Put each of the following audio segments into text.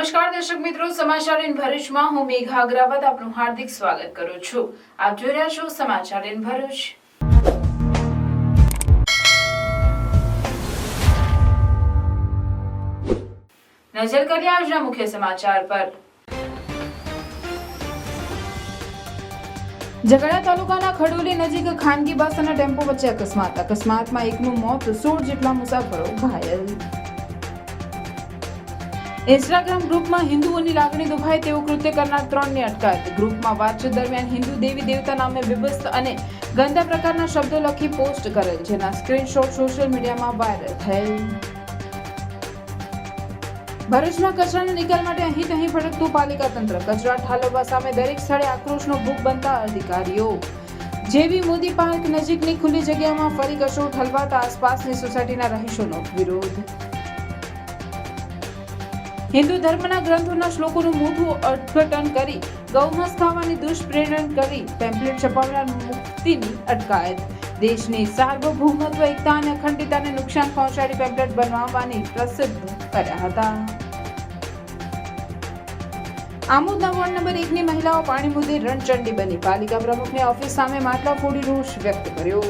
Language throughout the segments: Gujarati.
નમસ્કાર દર્શક મિત્રો, સમાચાર ઇન ભરૂચમાં હું મેઘા અગ્રવાલ આપનું હાર્દિક સ્વાગત કરું છું। આપ જોઈ રહ્યા છો સમાચાર ઇન ભરૂચ। નજર કરીએ આજના મુખ્ય સમાચાર પર। ઝઘડા તાલુકાના ખડોલી નજીક ખાનગી બસ અને ટેમ્પો વચ્ચે અકસ્માતમાં એકનું મોત, 16 જેટલા મુસાફરો ઘાયલ। ઇન્સ્ટાગ્રામ ગ્રુપમાં હિન્દુઓની લાગણી દુભાય તેવું કૃત્ય કરનાર 3ની અટકાયત। ગ્રુપમાં વાતચીત દરમિયાન હિન્દુ દેવી દેવતા નામે વિભત્સ અને ગંદા પ્રકારના શબ્દો લખી પોસ્ટ કરેલ, જેના સ્ક્રીનશોટ સોશિયલ મીડિયામાં વાયરલ થયેલ। ભરૂચમાં કચરાના નિકાલ માટે અહીં ભટકતું પાલિકા તંત્ર, કચરા ઠાલવવા સામે દરેક સ્થળે આક્રોશનો ભૂખ બનતા અધિકારીઓ। જેવી મોદી પાર્ક નજીકની ખુલ્લી જગ્યામાં ફરી કચરો ઠલવાતા આસપાસની સોસાયટીના રહીશોનો વિરોધ। હિન્દુ ધર્મના ગ્રંથોના શ્લોકોનું મોટું અર્થઘટન કરી ગૌમાંસ ખાવાની દુષ્પ્રેરણ કરી પેમ્પલેટ છપાવનાર મુફ્તીની અટકાયત। દેશની સાર્વભૌમત્વ, એકતા અને અખંડિતતાને નુકસાન પહોંચાડી પેમ્પલેટ બનાવવાની પ્રસિદ્ધ કર્યા હતા। આમોદના વોર્ડ નંબર 1ની મહિલાઓ પાણી મુદ્દે રણચંડી બની, પાલિકા પ્રમુખની ઓફિસ સામે માટલા ફોડી રોષ વ્યક્ત કર્યો।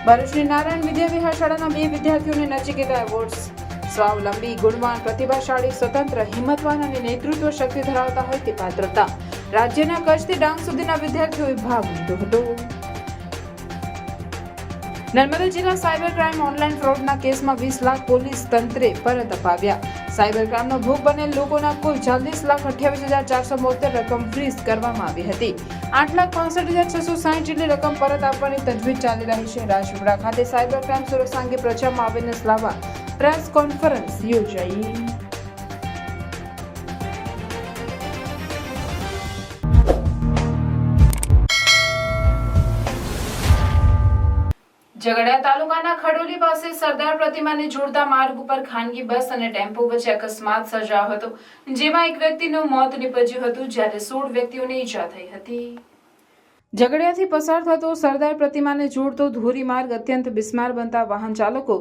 ભરૂચની નારાયણ વિદ્યા વિહાર શાળાના 2 વિદ્યાર્થીઓને નચિકેતા એવોર્ડ્સ। સ્વાવલંબી, ગુણવાન, પ્રતિભાશાળી, સ્વતંત્ર, હિંમતવાન અને નેતૃત્વ શક્તિ ધરાવતા હોય તે પાત્રતા રાજ્યના કચ્છથી ડાંગ સુધીના વિદ્યાર્થીઓએ ભાગ લીધો હતો। નર્મદા જિલ્લા સાયબર ક્રાઇમ ઓનલાઈન ફ્રોડના કેસમાં 20 લાખ પોલીસ તંત્રે પરત અપાવ્યા। સાયબર ક્રાઇમનો ભોગ બનેલ લોકોના કુલ 40,28,472 રકમ ફ્રીઝ કરવામાં આવી હતી। 8,65,660 જેટલી રકમ પરત આપવાની તજવીજ ચાલી રહી છે। રાજપીપળા ખાતે સાયબર ક્રાઇમ સુરક્ષા અંગે પ્રચારમાં અવેરનેસ લાવવા પ્રેસ કોન્ફરન્સ યોજાઈ। ઝઘડા તાલુકાના ખડોલી પાસે સરદાર પ્રતિમાને જોડતા માર્ગ ઉપર ખાનગી બસ અને ટેમ્પો વચ્ચે અકસ્માત સર્જાયો હતો, જેમાં એક વ્યક્તિનું મોત નીપજ્યું હતું, જ્યારે 16 વ્યક્તિઓને ઈજા થઈ હતી। ઝઘડિયાથી પસાર થતો સરદાર પ્રતિમાને જોડતો ધોરીમાર્ગ અત્યંત બિસ્માર બનતા વાહન ચાલકો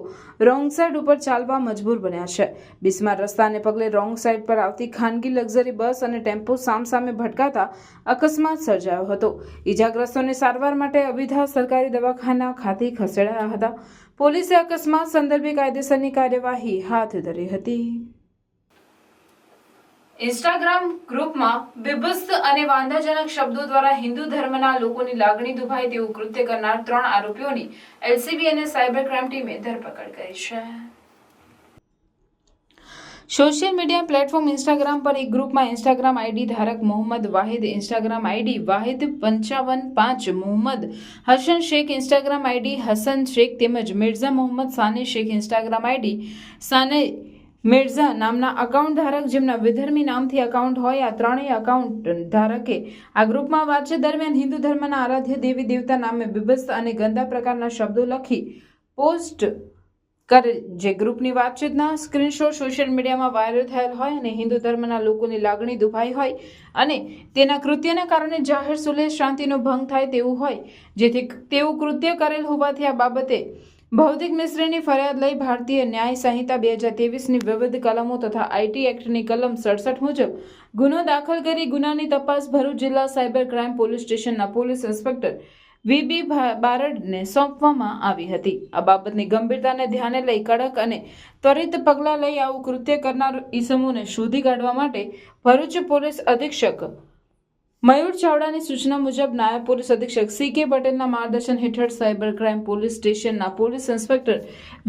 રોંગ સાઈડ ઉપર ચાલવા મજબૂર બન્યા છે। બિસ્માર રસ્તાને પગલે રોંગ સાઈડ પર આવતી ખાનગી લક્ઝરી બસ અને ટેમ્પો સામસામે ભટકાતા અકસ્માત સર્જાયો હતો। ઈજાગ્રસ્તોને સારવાર માટે અવિધા સરકારી દવાખાના ખાતે ખસેડાયા હતા। પોલીસે અકસ્માત સંદર્ભે કાયદેસરની કાર્યવાહી હાથ ધરી હતી। ઇન્સ્ટાગ્રામ ગ્રુપમાં વિભત્સ અને વાંધાજનક શબ્દો દ્વારા હિન્દુ ધર્મના લોકોની લાગણી દુભાય તેવું કૃત્ય કરનાર 3 આરોપીઓની એલસીબી અને સાયબર ક્રાઇમ ટીમે ધરપકડ કરી છે। સોશિયલ મીડિયા પ્લેટફોર્મ ઇન્સ્ટાગ્રામ પર એક ગ્રુપમાં ઇન્સ્ટાગ્રામ આઈડી ધારક મોહમ્મદ વાહિદ, ઇન્સ્ટાગ્રામ આઈડી વાહિદ555, મોહમ્મદ હસન શેખ, ઇન્સ્ટાગ્રામ આઈડી હસન શેખ તેમજ મિર્ઝા મોહમ્મદ સાને શેખ, ઇન્સ્ટાગ્રામ આઈડી સાને મિર્ઝા નામના અકાઉન્ટ ધારક, જેમના વિધર્મી નામથી અકાઉન્ટ હોય। આ ત્રણેય અકાઉન્ટ ધારકે આ ગ્રુપમાં વાતચીત દરમિયાન હિન્દુ ધર્મના આરાધ્ય દેવી દેવતા નામે વિભત્સ અને ગંદા પ્રકારના શબ્દો લખી પોસ્ટ કરે, જે ગ્રુપની વાતચીતના સ્ક્રીનશોટ સોશિયલ મીડિયામાં વાયરલ થયેલ હોય અને હિન્દુ ધર્મના લોકોની લાગણી દુભાઈ હોય અને તેના કૃત્યના કારણે જાહેર સુલેહ શાંતિનો ભંગ થાય તેવું હોય, જેથી તેવું કૃત્ય કરેલ હોવાથી આ બાબતે ભૌતિક મિસ્ત્રીની ફરિયાદ લઈ ભારતીય ન્યાય સંહિતા 2023ની વિવિધ કલમો તથા આઈટી એક્ટની કલમ 67 મુજબ ગુનો દાખલ કરી ગુનાની તપાસ ભરૂચ જિલ્લા સાયબર ક્રાઇમ પોલીસ સ્ટેશનના પોલીસ ઇન્સ્પેક્ટર વીબી બારડને સોંપવામાં આવી હતી। આ બાબતની ગંભીરતાને ધ્યાને લઈ કડક અને ત્વરિત પગલાં લઈ આવું કૃત્ય કરનાર ઈસમોને શોધી કાઢવા માટે ભરૂચ પોલીસ અધિક્ષક મયુર ચાવડાની સૂચના મુજબ નાયબ પોલીસ અધિક્ષક CK પટેલના માર્ગદર્શન હેઠળ સાયબર ક્રાઇમ પોલીસ સ્ટેશનના પોલીસ ઇન્સ્પેક્ટર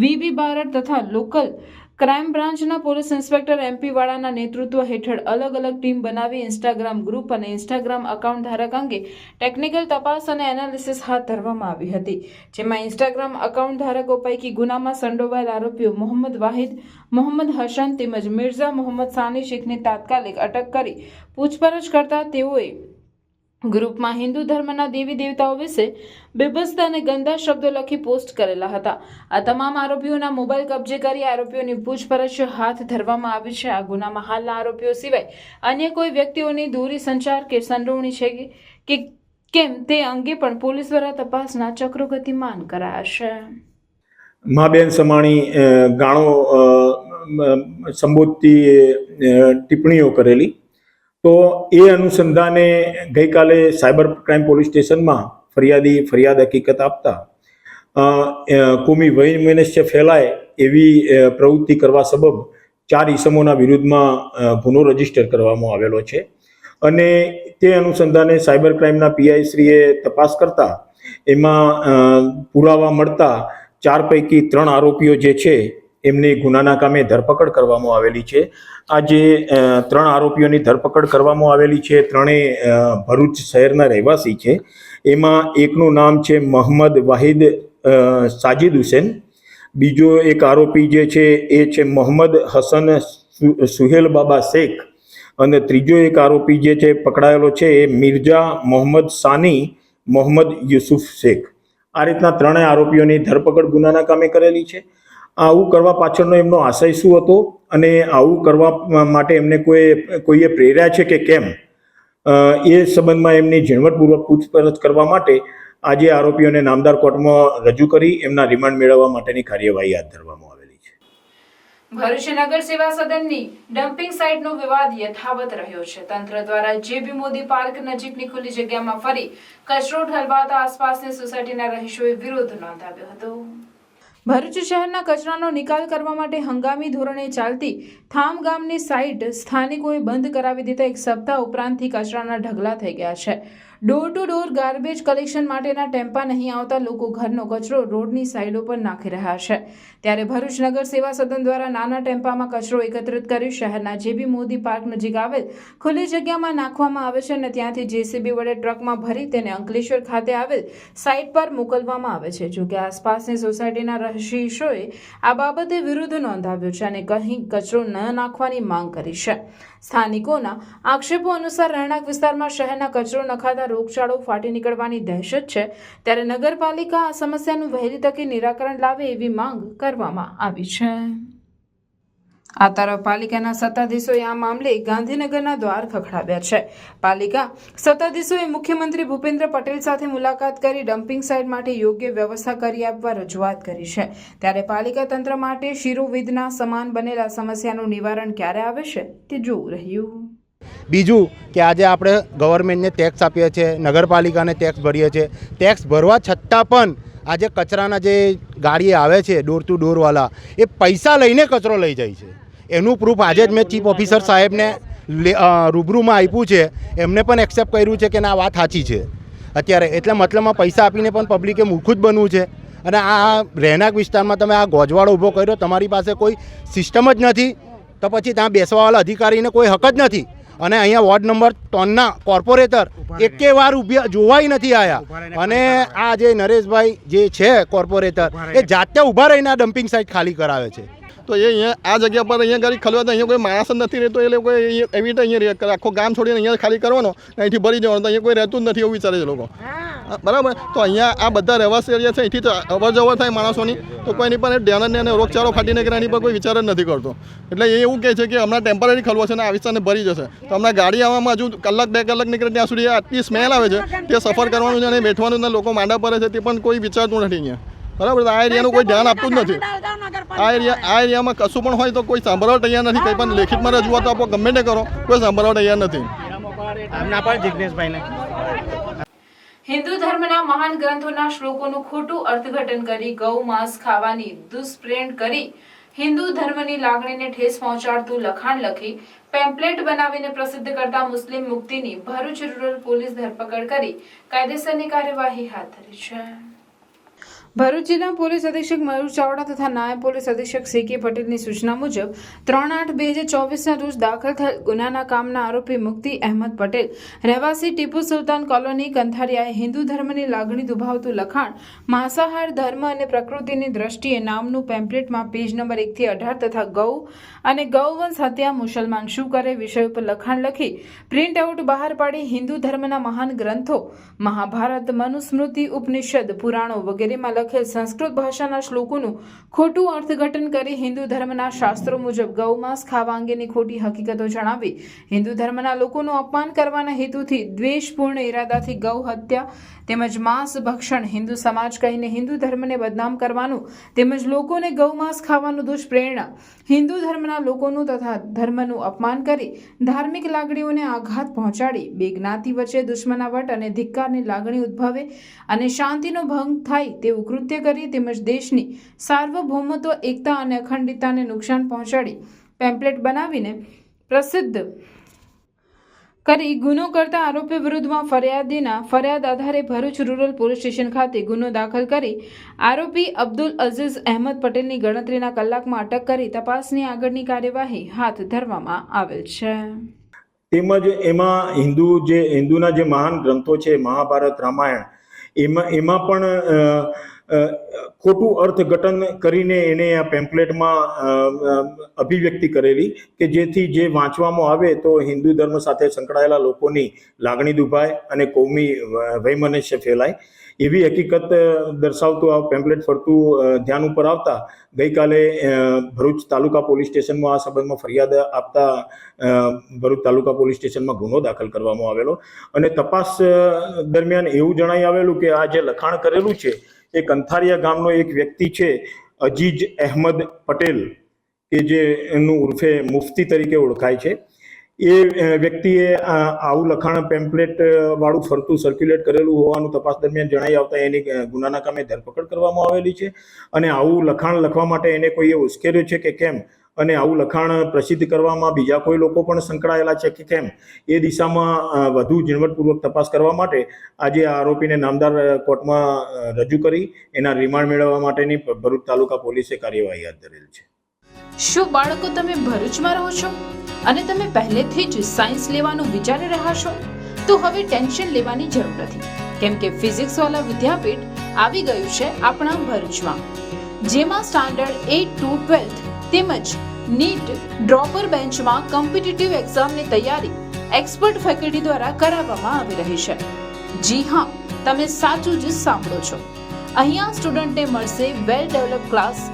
વીબી બારડ તથા લોકલ ક્રાઇમ બ્રાન્ચના પોલીસ ઇન્સ્પેક્ટર MP વાળાના નેતૃત્વ હેઠળ અલગ અલગ ટીમ બનાવી ઇન્સ્ટાગ્રામ ગ્રુપ અને ઇન્સ્ટાગ્રામ અકાઉન્ટ ધારક અંગે ટેકનિકલ તપાસ અને એનાલિસિસ હાથ ધરવામાં આવી હતી, જેમાં ઇન્સ્ટાગ્રામ અકાઉન્ટ ધારકો પૈકી ગુનામાં સંડોવાયેલ આરોપીઓ મોહમ્મદ વાહિદ, મોહમ્મદ હસન તેમજ મિર્ઝા મોહમ્મદ સાની શેખની તાત્કાલિક અટક કરી પૂછપરછ કરતા તેઓએ ગ્રુપમાં હિન્દુ ધર્મના દેવી દેવતાઓ વિશે બેબસ્ત અને ગંદા શબ્દો લખી પોસ્ટ કરેલા હતા। આ તમામ આરોપીઓના મોબાઈલ કબજે કરી આરોપીઓની પૂછપરછ હાથ ધરવામાં આવી છે। આ ગુનામાં હાલના આરોપીઓ સિવાય અન્ય કોઈ વ્યક્તિઓની દોરી સંચાર કે સંડોવણી છે કે કેમ તે અંગે પણ પોલીસ દ્વારા તપાસના ચક્રો ગતિમાન કરાયા છે। મા બેન સમાણી ગાણો સંબોધતી ટિપ્પણીઓ કરેલી. તો એ અનુસંધાને ગઈકાલે સાયબર ક્રાઇમ પોલીસ સ્ટેશનમાં ફરિયાદ હકીકત આપતા કોમી વૈમનસ્ય ફેલાય એવી પ્રવૃત્તિ કરવા સબબ 4 ઈસમોના વિરુદ્ધમાં ગુનો રજીસ્ટર કરવામાં આવેલો છે. અને તે અનુસંધાને સાયબર ક્રાઇમના પીઆઈ શ્રીએ તપાસ કરતા એમાં પુરાવા મળતા 4 પૈકી 3 આરોપીઓ જે છે એમની ગુનાના કામે ધરપકડ કરવામાં આવેલી છે. આ જે 3 આરોપીઓની ધરપકડ કરવામાં આવેલી છે, ત્રણેય ભરૂચ શહેરના રહેવાસી છે. એમાં એકનું નામ છે મોહમ્મદ વાહિદ સાજિદ હુસેન, બીજો એક આરોપી જે છે એ છે મોહમ્મદ હસન સુહેલ બાબા શેખ, અને ત્રીજો એક આરોપી જે છે પકડાયેલો છે એ મિર્ઝા મોહમ્મદ સાની મોહમ્મદ યુસુફ શેખ. આ રીતના 3 આરોપીઓની ધરપકડ ગુનાના કામે કરેલી છે. આવું કરવા પાછળનો એમનો આશય શું હતો અને આવું કરવા માટે એમને કોઈએ પ્રેર્યા છે કે કેમ, એ સંબંધમાં એમની ઝીણવટપૂર્વક પૂછપરછ કરવા માટે આજે આરોપીઓને નામદાર કોર્ટમાં રજૂ કરી એમના રિમાન્ડ મેળવવા માટેની કાર્યવાહી હાથ ધરવામાં આવેલી છે. ભરૂચ નગર સેવા સદનની ડમ્પિંગ સાઇટનો વિવાદ યથાવત રહ્યો છે. તંત્ર દ્વારા જેબી મોદી પાર્ક નજીકની ખુલ્લી જગ્યામાં ફરી કચરો ઠલવાતા આસપાસની સોસાયટીના રહીશોએ વિરોધ નોંધાવ્યો હતો. ભરૂચ શહેરના કચરાનો નિકાલ કરવા માટે હંગામી ધોરણે ચાલતી થામ ગામની સાઇટ સ્થાનિકોએ બંધ કરાવી દેતા 1 સપ્તાહ ઉપરાંતથી કચરાના ઢગલા થઈ ગયા છે. Door to door garbage collection માટેના ટેમ્પા નહીં આવતા લોકો ઘરનો કચરો રોડની સાઇડો પર નાખી રહ્યા છે. ત્યારે ભરૂચ નગર સેવા સદન દ્વારા નાના ટેમ્પામાં કચરો એકત્રિત કરી શહેરના જેબી મોદી પાર્ક નજીક આવેલ ખુલ્લી જગ્યામાં નાખવામાં આવે છે અને ત્યાંથી જેસીબી વડે ટ્રકમાં ભરી તેને અંકલેશ્વર ખાતે આવેલ સાઇટ પર મોકલવામાં આવે છે. જોકે આસપાસની સોસાયટીના રહીશોએ આ બાબતે વિરોધ નોંધાવ્યો છે અને કहीं કચરો ન નાખવાની માંગ કરી છે. સ્થાનિકોના આક્ષેપો અનુસાર રહેણાંક વિસ્તારમાં શહેરના કચરો નખાતા રોગચાળો ફાટી નીકળવાની દહેશત છે. ત્યારે નગરપાલિકા આ સમસ્યાનું વહેલી તકે નિરાકરણ લાવે એવી માંગ કરવામાં આવી છે. આ તરફ પાલિકાના સત્તાધીશોએ આ મામલે ગાંધીનગરના દ્વાર ખખડાવ્યા છે. પાલિકા સત્તાધીશોએ મુખ્યમંત્રી ભૂપેન્દ્ર પટેલ સાથે મુલાકાત કરી ડમ્પિંગ સાઇટ માટે યોગ્ય વ્યવસ્થા કરી આપવા રજૂઆત કરી છે. ત્યારે પાલિકા તંત્ર માટે શિરોવિદના સમાન બનેલા સમસ્યાનું નિવારણ ક્યારે આવે છે તે જોવું રહ્યું. બીજું કે આજે આપણે ગવર્મેન્ટને ટેક્સ આપીએ છીએ, નગરપાલિકાને ટેક્સ ભરીએ છીએ. ટેક્સ ભરવા છતાં પણ આજે કચરાના જે ગાડી આવે છે ડોર ટુ ડોરવાળા, એ પૈસા લઈને કચરો લઈ જાય છે. એનું પ્રૂફ આજે જ મેં ચીફ ઓફિસર સાહેબને રૂબરૂમાં આપ્યું છે. એમને પણ એક્સેપ્ટ કર્યું છે કે ના વાત સાચી છે અત્યારે. એટલે મતલબમાં પૈસા આપીને પણ પબ્લિકે મૂર્ખું જ બનવું છે. અને આ રહેણાંક વિસ્તારમાં તમે આ ગોજવાળો ઊભો કર્યો, તમારી પાસે કોઈ સિસ્ટમ જ નથી, તો પછી ત્યાં બેસવાવાળા અધિકારીને કોઈ હક જ નથી. અને અહીંયા વોર્ડ નંબર 3ના કોર્પોરેટર એકે વાર જોવાય નથી આવ્યા. અને આ જે નરેશભાઈ જે છે કોર્પોરેટર, એ જાતે ઊભા રહીને આ ડમ્પિંગ સાઇટ ખાલી કરાવે છે. તો એ અહીંયા આ જગ્યા પર અહીંયા ગાડી ખલવા તો અહીંયા કોઈ માણસ જ નથી રહેતો. એ લોકો એવી રીતે અહીંયા આખો ગામ છોડીને અહીંયા ખાલી કરવાનો, અહીંથી ભરી જવાનું, તો અહીંયા કોઈ રહેતું જ નથી એવું વિચારે છે લોકો. બરાબર. તો અહીંયા આ બધા રહેવાસી એરિયા છે, અહીંથી તો અવર જવર થાય માણસોની, તો કોઈની પણ ધ્યાન જ નહીં અને રોગચાળો ફાટી નીકળે એની પર કોઈ વિચાર જ નથી કરતો. એટલે એ એવું કહે છે કે હમણાં ટેમ્પરરી ખલવો છે અને આ વિસ્તારને ભરી જશે. તો હમણાં ગાડી આવવામાં હજુ કલાક 2 કલાક નીકળે ત્યાં સુધી આટલી સ્મેલ આવે છે, તે સફર કરવાનું છે અને બેઠવાનું લોકો માંડા પડે છે, તે પણ કોઈ વિચારતું નથી અહીંયા. બરાબર. આ એરિયાનું કોઈ ધ્યાન આપતું જ નથી. આ એરિયામાં કશું પણ હોય તો કોઈ સાંભળવા તૈયાર નથી. કંઈ પણ લેખિતમાં રજૂઆત આપો, ગમે તે કરો, કોઈ સાંભળવા તૈયાર નથી. હિન્દુ ધર્મના મહાન ગ્રંથોના શ્લોકોનું ખોટું અર્થઘટન કરી ગૌ માંસ ખાવાની દુષ્પ્રેરણા કરી હિન્દુ ધર્મની લાગણીને ઠેસ પહોંચાડતું લખાણ લખી પેમ્પલેટ બનાવીને પ્રસિદ્ધ કરતા મુસ્લિમ મુક્તિની ભરૂચ રૂરલ પોલીસ ધરપકડ કરી કાયદેસરની કાર્યવાહી હાથ ધરી છે. ભરૂચ જિલ્લા પોલીસ અધિક્ષક મયુર ચાવડા તથા નાયબ પોલીસ અધિક્ષક સીકે પટેલની સૂચના મુજબ 3/8/2024ના રોજ દાખલ થયેલ ગુનાના કામના આરોપી મુક્તિ અહેમદ પટેલ રહેવાસી ટીપુ સુલતાન કોલોની કંથારિયાએ હિન્દુ ધર્મની લાગણી દુભાવતું લખાણ માંસાહાર ધર્મ અને પ્રકૃતિની દ્રષ્ટિએ નામનું પેમ્પલેટમાં પેજ નંબર 1 થી 18 તથા ગૌ અને ગૌવંશ હત્યા મુસલમાન શું કરે વિષય ઉપર લખાણ લખી પ્રિન્ટ આઉટ બહાર પાડી હિન્દુ ધર્મના મહાન ગ્રંથો મહાભારત, મનુસ્મૃતિ, ઉપનિષદ, પુરાણો વગેરેમાં લખેલ સંસ્કૃત ભાષાના શ્લોકોનું ખોટું અર્થઘટન કરી હિન્દુ ધર્મના શાસ્ત્રો મુજબ ગૌમાંસ ખાવા અંગેની ખોટી હકીકતો જણાવી હિન્દુ ધર્મના લોકોનું અપમાન કરવાના હેતુથી દ્વેષપૂર્ણ ઇરાદાથી ગૌ હત્યા તેમજ માંસ ભક્ષણ હિન્દુ સમાજ કહીને હિન્દુ ધર્મને બદનામ કરવાનું તેમજ લોકોને ગૌમાંસ ખાવાનું દુષ્પ્રેરણા હિન્દુ ધર્મના લોકોનું તથા ધર્મનું અપમાન કરી ધાર્મિક લાગણીઓને આઘાત પહોંચાડી બે જ્ઞાતિ વચ્ચે દુશ્મનાવટ અને ધિક્કારની લાગણી ઉદ્ભવે અને શાંતિનો ભંગ થાય તેવું કૃત્ય કરી તેમજ દેશની સાર્વભૌમત્વ એકતા અને અખંડિતતાને નુકસાન પહોંચાડી પેમ્પલેટ બનાવીને પ્રસિદ્ધ કરી ગુનો કરતા આરોપી વિરુદ્ધમાં ફરિયાદ આધારે ભરૂચ રૂરલ પોલીસ સ્ટેશન ખાતે ગુનો દાખલ કરી આરોપી અબ્દુલ અઝીઝ અહેમદ પટેલની ગણતરીના કલાકમાં અટક કરી તપાસની આગળની કાર્યવાહી હાથ ધરવામાં આવેલ છે. તેમજ એમાં હિન્દુના જે મહાન ગ્રંથો છે મહાભારત રામાયણ એમાં પણ ખોટું અર્થઘટન કરીને એને આ પેમ્પલેટમાં અભિવ્યક્તિ કરેલી કે જેથી જે વાંચવામાં આવે તો હિન્દુ ધર્મ સાથે સંકળાયેલા લોકોની લાગણી દુભાય અને કોમી વૈમનસ્ય ફેલાય એવી હકીકત દર્શાવતું આ પેમ્પલેટ ફરતું ધ્યાન ઉપર આવતા ગઈકાલે ભરૂચ તાલુકા પોલીસ સ્ટેશનમાં આ સંબંધમાં ફરિયાદ આપતા ભરૂચ તાલુકા પોલીસ સ્ટેશનમાં ગુનો દાખલ કરવામાં આવેલો અને તપાસ દરમિયાન એવું જણાઈ આવેલું કે આ જે લખાણ કરેલું છે એ કંથારિયા ગામનો એક વ્યક્તિ છે અજીજ અહેમદ પટેલ કે જે એનું ઉર્ફે મુફ્તી તરીકે ઓળખાય છે એ વ્યક્તિએ આવું લખાણ પેમ્પલેટ વાળું ફરતું સર્ક્યુલેટ કરેલું હોવાનું તપાસ દરમિયાન જણાઈ આવતા એની ગુનાના કામે ધરપકડ કરવામાં આવેલી છે અને આવું લખાણ લખવા માટે એને કોઈએ ઉશ્કેર્યો છે કે કેમ અને આવું લખાણ પ્રસિદ્ધ કરવામાં બીજા કોઈ લોકો પણ સંકળાયેલા છે કે કેમ એ દિશામાં વધુ ઝીણવટપૂર્વક તપાસ કરવા માટે આજે આરોપીને નામદાર કોર્ટમાં રજૂ કરી એના રિમાન્ડ મેળવવા માટેની ભરૂચ તાલુકા પોલીસે કાર્યવાહી હાથ ધરેલ છે. શું બાળકો તમે ભરૂચમાં રહો છો અને તમે પહેલેથી જ સાયન્સ લેવાનું વિચારી રહ્યા છો તો હવે ટેન્શન લેવાની જરૂર નથી કેમ કે ફિઝિક્સ વાળા વિદ્યાપીઠ આવી ગયું છે આપણા ભરૂચમાં જેમાં સ્ટાન્ડર્ડ 8 to 12 તેમજ નીટ ડ્રોપર બેન્ચમાં કોમ્પિટિટિવ એક્ઝામની તૈયારી એક્સપર્ટ ફેકલ્ટી દ્વારા કરાવવામાં આવી રહી છે. જી હા, તમે સાચું જ સાંભળો છો. અહીંયા સ્ટુડન્ટને મળશે વેલ ડેવલપ ક્લાસ,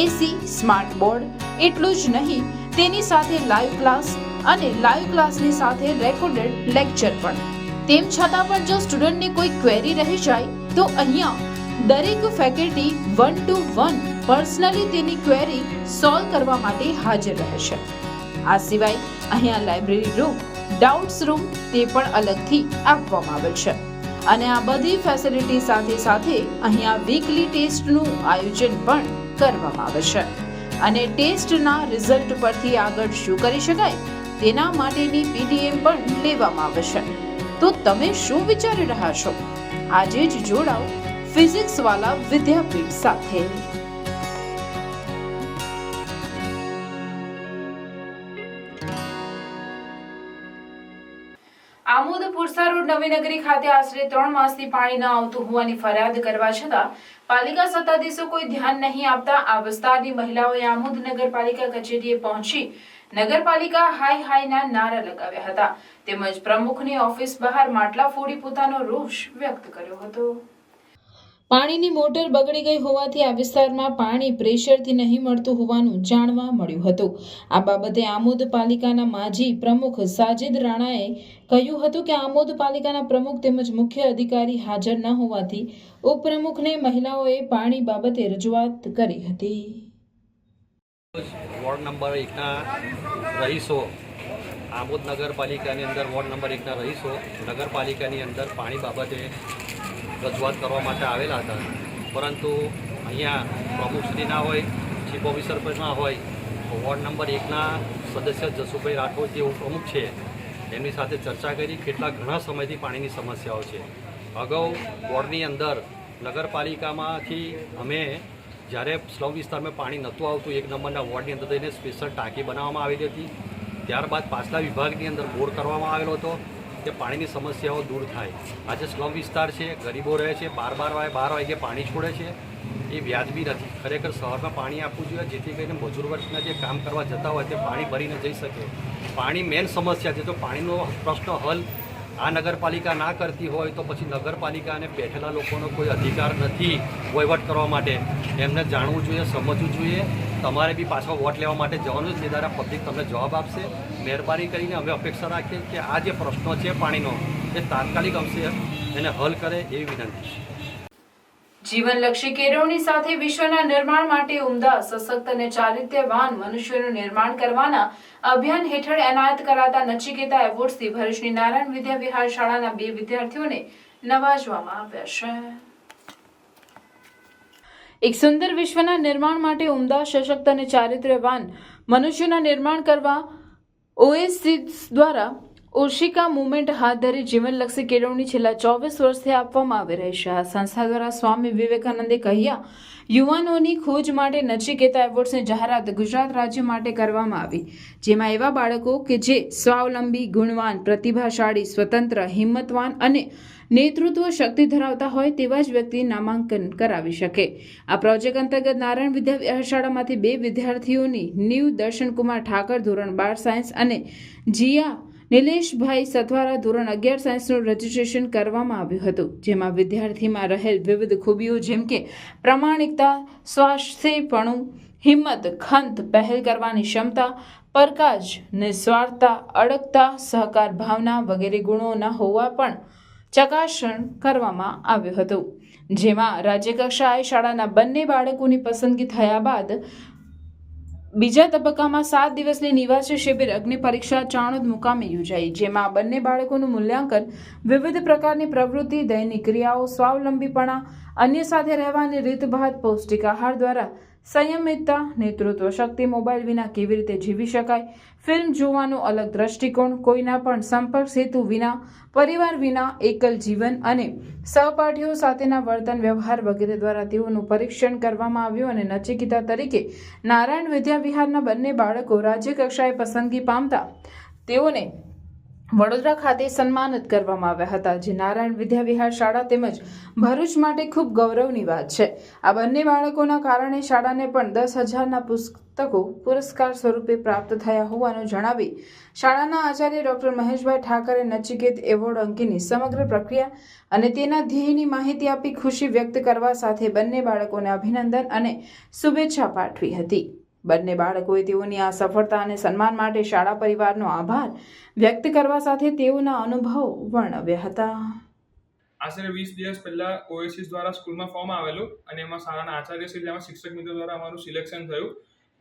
એસી, સ્માર્ટ બોર્ડ. એટલું જ નહીં, તેની સાથે લાઈવ ક્લાસ અને લાઈવ ક્લાસની સાથે રેકોર્ડેડ લેક્ચર પણ. તેમ છતાં પણ જો સ્ટુડન્ટને કોઈ ક્વેરી રહી જાય તો અહીંયા દરેક ફેકલ્ટી 1 to 1 પર્સનલી તેની ક્વેરી સોલ્વ કરવા માટે હાજર રહેશે. આ સિવાય અહીંયા લાઇબ્રેરી રૂમ, ડાઉટ્સ રૂમ તે પણ અલગથી આપવામાં આવેલ છે અને આ બધી ફેસિલિટી સાથે સાથે અહીંયા વીકલી ટેસ્ટનું આયોજન પણ કરવામાં આવે છે અને ટેસ્ટના રિઝલ્ટ પરથી આગળ શું કરી શકાય તેના માટેની પીટીએમ પણ લેવામાં આવે છે. તો તમે શું વિચારી રહ્યા છો? આજે જ જોડાઓ ફિઝિક્સ વાલા વિદ્યાપીઠ સાથે. આમોદ પુરસા રોડ નવીનગરી ખાતે આશરે 3 માસથી પાણી ન આવતું હોવાની ફરિયાદ કરવા છતાં પાલિકા સત્તાધીશો કોઈ ધ્યાન નહીં આપતા આ વિસ્તારની મહિલાઓએ આમોદ નગરપાલિકા કચેરીએ પહોંચી નગરપાલિકા હાય હાયના નારા લગાવ્યા હતા તેમજ પ્રમુખની ઓફિસ બહાર માટલા ફોડી પોતાનો રોષ વ્યક્ત કર્યો હતો. પાણીની મોટર બગડી ગઈ હોવાથી આ વિસ્તારમાં પાણી પ્રેશરથી નહીં મળતું હોવાનું જાણવા મળ્યું હતું. આ બાબતે આમોદ પાલિકાના માજી પ્રમુખ સાજિદ રાણાએ કહ્યું હતું કે આમોદ પાલિકાના પ્રમુખ તેમજ મુખ્ય અધિકારી હાજર ન હોવાથી ઉપપ્રમુખને મહિલાઓએ પાણી બાબતે રજૂઆત કરી હતી. વોર્ડ નંબર 1ના રહીશો આમોદ નગરપાલિકાની અંદર વોર્ડ નંબર 1ના રહીશો નગરપાલિકાની અંદર પાણી બાબતે રજૂઆત કરવા માટે આવેલા હતા, પરંતુ અહીંયા પ્રમુખશ્રી ના હોય, ચીફ ઓફિસર પણ ના હોય. વોર્ડ નંબર 1ના સદસ્ય જસુભાઈ રાઠોડ જે ઉપપ્રમુખ છે એમની સાથે ચર્ચા કરી. ઘણા સમયથી પાણીની સમસ્યાઓ છે. અગાઉ વોર્ડની અંદર નગરપાલિકામાંથી અમે જ્યારે સ્લમ વિસ્તારમાં પાણી નહોતું આવતું 1 નંબરના વોર્ડની અંદર થઈને સ્પેશિયલ ટાંકી બનાવવામાં આવેલી હતી. ત્યારબાદ પાછલા વિભાગની અંદર બોર કરવામાં આવેલો હતો કે પાણીની સમસ્યાઓ દૂર થાય. આજે સ્લમ વિસ્તાર છે, ગરીબો રહે છે, 12 વાગે પાણી છોડે છે, એ વ્યાજબી નથી. ખરેખર શહેરમાં પાણી આપવું જોઈએ જેથી કરીને મજૂર વર્ગના જે કામ કરવા જતા હોય તે પાણી ભરીને જઈ શકે. પાણી મેન સમસ્યા છે, તો પાણીનો પ્રશ્ન હલ આ નગરપાલિકા ના કરતી હોય તો પછી નગરપાલિકાને બેઠેલા લોકોનો કોઈ અધિકાર નથી વહીવટ કરવા માટે. એમને જાણવું જોઈએ, સમજવું જોઈએ. તમારે બી પાછો વોટ લેવા માટે જવાનું છે, દ્વારા પબ્લિક તમને જવાબ આપશે. મહેરબાની કરીને અમે અપેક્ષા રાખીએ કે આ જે પ્રશ્નો છે પાણીનો એ તાત્કાલિક અંશે એને હલ કરે એવી વિનંતી છે. જીવનલક્ષી કેળવણી સાથે વિશ્વના નિર્માણ માટે ઉમદા, સશક્ત અને ચારિત્ર્યવાન મનુષ્યનું નિર્માણ કરવાના અભિયાન હેઠળ એનાયત કરાતા નચિકેતા એવોર્ડ્સથી ભરૂચની નારાયણ વિદ્યા વિહાર શાળાના 2 વિદ્યાર્થીઓને નવાજવામાં આવ્યા છે. એક સુંદર વિશ્વના નિર્માણ માટે ઉમદા, સશક્ત અને ચારિત્ર્યવાન મનુષ્યના નિર્માણ કરવા ઓએસિસ દ્વારા ઓશિકા મુવમેન્ટ હાથ ધરી જીવનલક્ષી કેળવણી છેલ્લા 24 વર્ષથી આપવામાં આવી રહી છે. આ સંસ્થા દ્વારા સ્વામી વિવેકાનંદે કહ્યા યુવાનોની ખોજ માટે નચિકેતા એવોર્ડ્સની જાહેરાત ગુજરાત રાજ્ય માટે કરવામાં આવી, જેમાં એવા બાળકો કે જે સ્વાવલંબી, ગુણવાન, પ્રતિભાશાળી, સ્વતંત્ર, હિંમતવાન અને નેતૃત્વ શક્તિ ધરાવતા હોય તેવા જ વ્યક્તિ નામાંકન કરાવી શકે. આ પ્રોજેક્ટ અંતર્ગત નારાયણ વિદ્યા વિહાર શાળામાંથી 2 વિદ્યાર્થીઓની નીવ દર્શનકુમાર ઠાકર ધોરણ 12 સાયન્સ અને જીયા નિલેશભાઈ સથવારા ધોરણ 11 સાયન્સનું રજીસ્ટ્રેશન કરવામાં આવ્યું હતું, જેમાં વિદ્યાર્થીમાં રહેલ વિવિધ ખૂબીઓ જેમ કે પ્રામાણિકતા, સ્વાસ્થ્યપણું, હિંમત, ખંત, પહેલ કરવાની ક્ષમતા, પરકાજ, નિસ્વાર્થતા, અડગતા, સહકાર ભાવના વગેરે ગુણોના હોવા પણ ચકાસણ કરવામાં આવ્યું હતું, જેમાં રાજ્યકક્ષાએ શાળાના બંને બાળકોની પસંદગી થયા બાદ બીજા તબક્કામાં 7 દિવસની નિવાસી શિબિર અગ્નિ પરીક્ષા ચાણોદ મુકામે યોજાઈ, જેમાં બંને બાળકોનું મૂલ્યાંકન વિવિધ પ્રકારની પ્રવૃત્તિ, દૈનિક ક્રિયાઓ, સ્વાવલંબીપણા, અન્ય સાથે રહેવાની રીતભાત, પૌષ્ટિક આહાર દ્વારા સંયમિતતા, નેતૃત્વ શક્તિ, મોબાઈલ વિના કેવી રીતે જીવી શકાય, ફિલ્મ જોવાનો અલગ દ્રષ્ટિકોણ, કોઈના પણ સંપર્ક હેતુ વિના, પરિવાર વિના એકલ જીવન અને સહપાઠીઓ સાથેના વર્તન વ્યવહાર વગેરે દ્વારા તેઓનું પરીક્ષણ કરવામાં આવ્યું અને નચિકેતા તરીકે નારાયણ વિદ્યા વિહારના બંને બાળકો રાજ્ય કક્ષાએ પસંદગી પામતા તેઓને વડોદરા ખાતે સન્માનિત કરવામાં આવ્યા હતા, જે નારાયણ વિદ્યા વિહાર શાળા તેમજ ભરૂચ માટે ખૂબ ગૌરવની વાત છે. આ બંને બાળકોના કારણે શાળાને પણ 10,000ના પુસ્તકો પુરસ્કાર સ્વરૂપે પ્રાપ્ત થયા હોવાનું જણાવી શાળાના આચાર્ય ડોક્ટર મહેશભાઈ ઠાકરે નચિકેત એવોર્ડ અંગેની સમગ્ર પ્રક્રિયા અને તેના ધ્યેયની માહિતી આપી ખુશી વ્યક્ત કરવા સાથે બંને બાળકોને અભિનંદન અને શુભેચ્છા પાઠવી હતી. બંને બાળકોએ તેઓની આ સફળતા અને સન્માન માટે શાળા પરિવારનો આભાર વ્યક્ત કરવા સાથે તેઓના અનુભવો વર્ણવ્યા હતા. આશરે 20 દિવસ પહેલાં ઓએસિસ દ્વારા સ્કૂલમાં ફોર્મ આવેલું અને એમાં શાળાના આચાર્ય શ્રી જેમાં શિક્ષક મિત્રો દ્વારા અમારું સિલેક્શન થયું.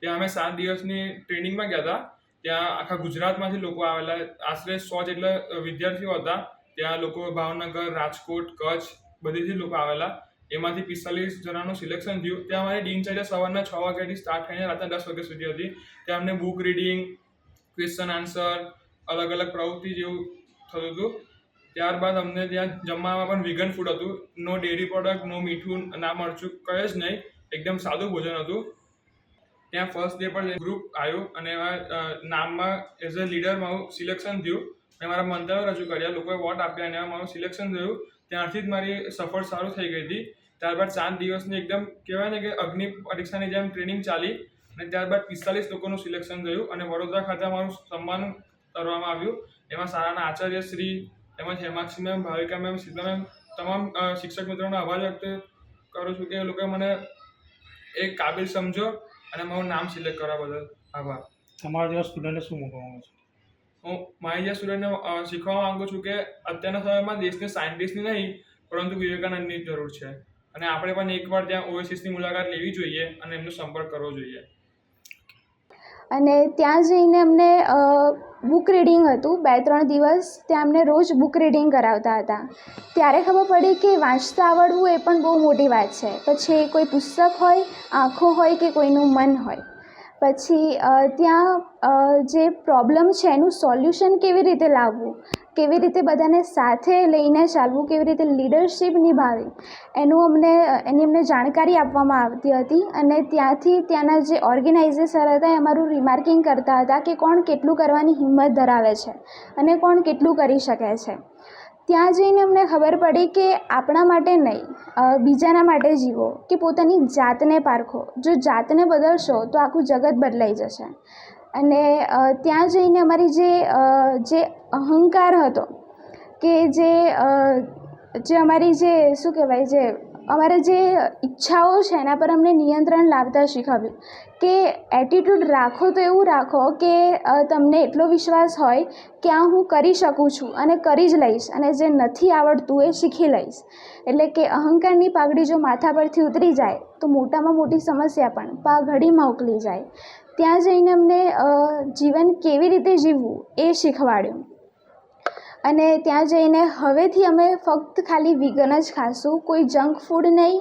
ત્યાં અમે 7 દિવસની ટ્રેનિંગમાં ગયા હતા. ત્યાં આખા ગુજરાતમાંથી લોકો આવેલા, આશરે 100 જેટલા વિદ્યાર્થીઓ હતા. ત્યાં લોકો ભાવનગર, રાજકોટ, કચ્છ બધેથી લોકો આવેલા. એમાંથી 45 જણાનું સિલેક્શન થયું. ત્યાં અમારી દિનચર્યા સવારના 6 વાગ્યાથી સ્ટાર્ટ થઈને રાતના 10 વાગ્યા સુધી હતી. ત્યાં અમને બુક રીડિંગ, ક્વેશ્ચન આન્સર, અલગ અલગ પ્રવૃત્તિ જેવું થતું હતું. ત્યારબાદ અમને ત્યાં જમવામાં પણ વિગન ફૂડ હતું. નો ડેરી પ્રોડક્ટ, નો મીઠું, ના મરચું, કંઈ જ નહીં, એકદમ સાદું ભોજન હતું. ત્યાં ફર્સ્ટ ડે પર ગ્રુપ આવ્યું અને એમાં નામમાં એઝ અ લીડર મારું સિલેક્શન થયું. મેં મારા મંતવ્ય રજૂ કર્યા, લોકોએ વોટ આપ્યા અને એમાં મારું સિલેક્શન થયું. ત્યારથી જ મારી સફળ સારું થઈ ગઈ હતી. ત્યારબાદ 7 દિવસની એકદમ કહેવાય ને કે અગ્નિ પરીક્ષાની જેમ ટ્રેનિંગ ચાલી અને ત્યારબાદ 45 લોકોનું સિલેક્શન થયું અને વડોદરા ખાતે મારું સન્માન કરવામાં આવ્યું. એમાં શાળાના આચાર્ય શ્રી તેમજ Hemakshi ma'am, Bhavika ma'am, Sita ma'am, તમામ શિક્ષક મિત્રોનો આભાર વ્યક્ત કરું છું કે એ લોકોએ મને એક કાબિલ સમજો અને મારું નામ સિલેક્ટ કરવા બદલ આભાર. તમારા જેવા સ્ટુડન્ટને શું મૂકવાનું છે? હું મારી જેવા સ્ટુડન્ટને શીખવા માંગુ છું કે અત્યારના સમયમાં દેશને સાયન્ટિસ્ટની નહીં પરંતુ વિવેકાનંદની જરૂર છે અને આપણે પણ એકવાર ત્યાં ઓએસિસની મુલાકાત લેવી જોઈએ અને એમનો સંપર્ક કરવો જોઈએ. અને ત્યાં જઈને અમને બુક રીડિંગ હતું 2-3 દિવસ. ત્યાં અમને રોજ બુક રીડિંગ કરાવતા હતા. ત્યારે ખબર પડી કે વાંચતા આવડવું એ પણ બહુ મોટી વાત છે. પછી કોઈ પુસ્તક હોય, આંખો હોય કે કોઈનું મન હોય. પછી ત્યાં જે પ્રોબ્લેમ છે એનું સોલ્યુશન કેવી રીતે લાવવું, કેવી રીતે બધાને સાથે લઈને ચાલવું, કેવી રીતે લીડરશિપ નિભાવવી, એની અમને જાણકારી આપવામાં આવતી હતી. અને ત્યાંના જે ઓર્ગેનાઇઝર હતા એ અમારું રિમાર્કિંગ કરતા હતા કે કોણ કેટલું કરવાની હિંમત ધરાવે છે અને કોણ કેટલું કરી શકે છે. ત્યાં જઈને અમને ખબર પડી કે આપણા માટે નહીં, બીજાના માટે જીવો, કે પોતાની જાતને પારખો. જો જાતને બદલશો તો આખું જગત બદલાઈ જશે. અને ત્યાં જઈને અમારી જે અહંકાર હતો કે જે અમારી જે શું કહેવાય જે અમારા જે ઈચ્છાઓ છે એના પર અમને નિયંત્રણ લાવતા શીખવ્યું કે એટીટ્યૂડ રાખો તો એવું રાખો કે તમને એટલો વિશ્વાસ હોય કે આ હું કરી શકું છું અને કરી જ લઈશ, અને જે નથી આવડતું એ શીખી લઈશ. એટલે કે અહંકારની પાઘડી જો માથા પરથી ઉતરી જાય તો મોટામાં મોટી સમસ્યા પણ ઘડીમાં ઉકલી જાય. ત્યાં જઈને અમને જીવન કેવી રીતે જીવવું એ શીખવાડ્યું. અને ત્યાં જઈને હવેથી અમે ફક્ત ખાલી વિગન જ ખાશું, કોઈ જંક ફૂડ નહીં,